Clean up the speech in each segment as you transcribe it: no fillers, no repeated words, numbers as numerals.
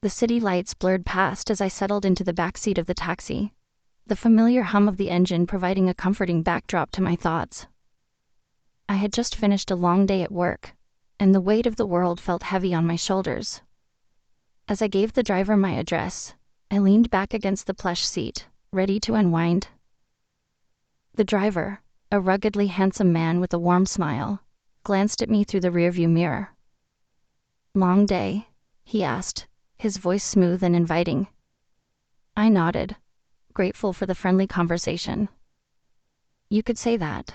The city lights blurred past as I settled into the backseat of the taxi, the familiar hum of the engine providing a comforting backdrop to my thoughts. I had just finished a long day at work, and the weight of the world felt heavy on my shoulders. As I gave the driver my address, I leaned back against the plush seat, ready to unwind. The driver, a ruggedly handsome man with a warm smile, glanced at me through the rearview mirror. "Long day?" he asked, his voice smooth and inviting. I nodded, grateful for the friendly conversation. "You could say that.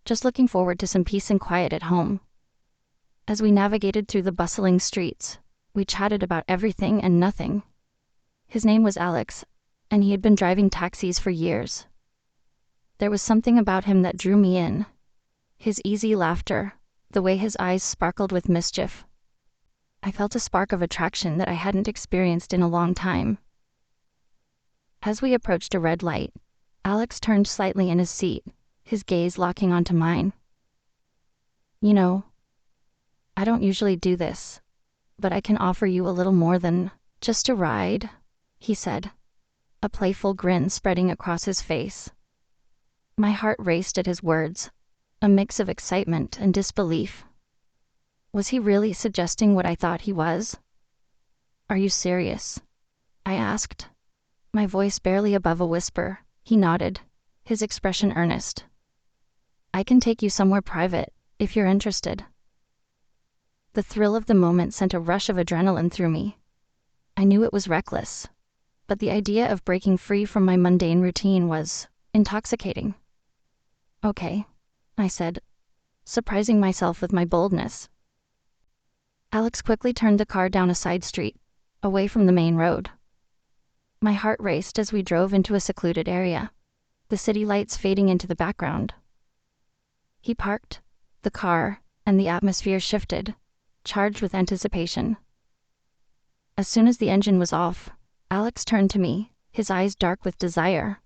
Just looking forward to some peace and quiet at home." As we navigated through the bustling streets, we chatted about everything and nothing. His name was Alex, and he had been driving taxis for years. There was something about him that drew me in. His easy laughter, the way his eyes sparkled with mischief. I felt a spark of attraction that I hadn't experienced in a long time. As we approached a red light, Alex turned slightly in his seat, his gaze locking onto mine. "You know, I don't usually do this, but I can offer you a little more than just a ride," he said, a playful grin spreading across his face. My heart raced at his words, a mix of excitement and disbelief. Was he really suggesting what I thought he was? "Are you serious?" I asked, my voice barely above a whisper. He nodded, his expression earnest. "I can take you somewhere private, if you're interested." The thrill of the moment sent a rush of adrenaline through me. I knew it was reckless, but the idea of breaking free from my mundane routine was intoxicating. "Okay," I said, surprising myself with my boldness. Alex quickly turned the car down a side street, away from the main road. My heart raced as we drove into a secluded area, the city lights fading into the background. He parked the car, and the atmosphere shifted, charged with anticipation. As soon as the engine was off, Alex turned to me, his eyes dark with desire.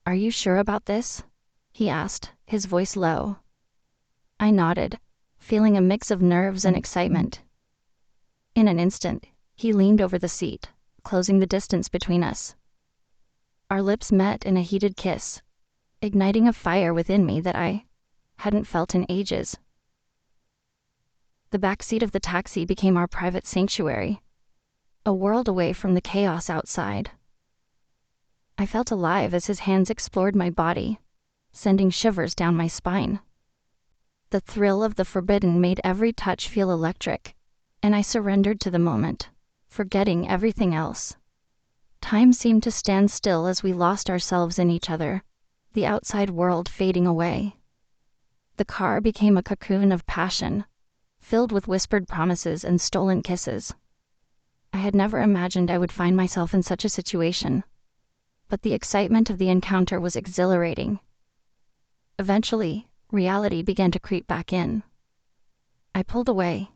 "Are you sure about this?" he asked, his voice low. I nodded, feeling a mix of nerves and excitement. In an instant, he leaned over the seat, closing the distance between us. Our lips met in a heated kiss, igniting a fire within me that I hadn't felt in ages. The back seat of the taxi became our private sanctuary, a world away from the chaos outside. I felt alive as his hands explored my body, sending shivers down my spine. The thrill of the forbidden made every touch feel electric, and I surrendered to the moment, forgetting everything else. Time seemed to stand still as we lost ourselves in each other, the outside world fading away. The car became a cocoon of passion, filled with whispered promises and stolen kisses. I had never imagined I would find myself in such a situation, but the excitement of the encounter was exhilarating. Eventually, reality began to creep back in. I pulled away,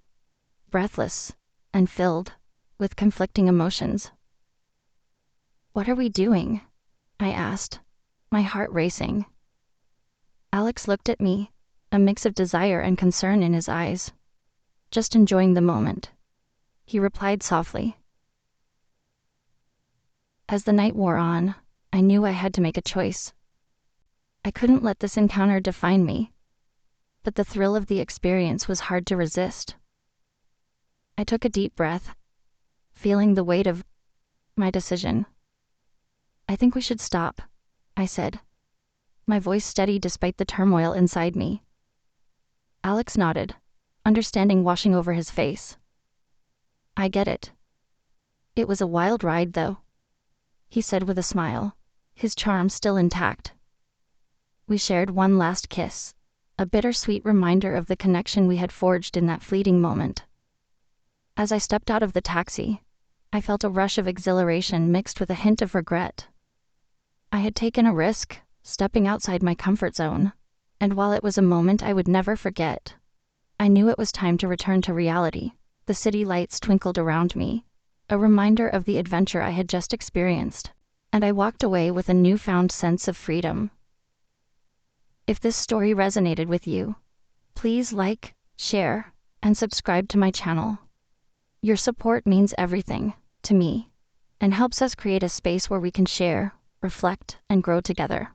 breathless and filled with conflicting emotions. "What are we doing?" I asked, my heart racing. Alex looked at me, a mix of desire and concern in his eyes. "Just enjoying the moment," he replied softly. As the night wore on, I knew I had to make a choice. I couldn't let this encounter define me, but the thrill of the experience was hard to resist. I took a deep breath, feeling the weight of my decision. "I think we should stop," I said, my voice steady despite the turmoil inside me. Alex nodded, understanding washing over his face. "I get it. It was a wild ride, though," he said with a smile, his charm still intact. We shared one last kiss, a bittersweet reminder of the connection we had forged in that fleeting moment. As I stepped out of the taxi, I felt a rush of exhilaration mixed with a hint of regret. I had taken a risk, stepping outside my comfort zone, and while it was a moment I would never forget, I knew it was time to return to reality. The city lights twinkled around me, a reminder of the adventure I had just experienced, and I walked away with a newfound sense of freedom. If this story resonated with you, please like, share, and subscribe to my channel. Your support means everything. to me and helps us create a space where we can share, reflect, and grow together.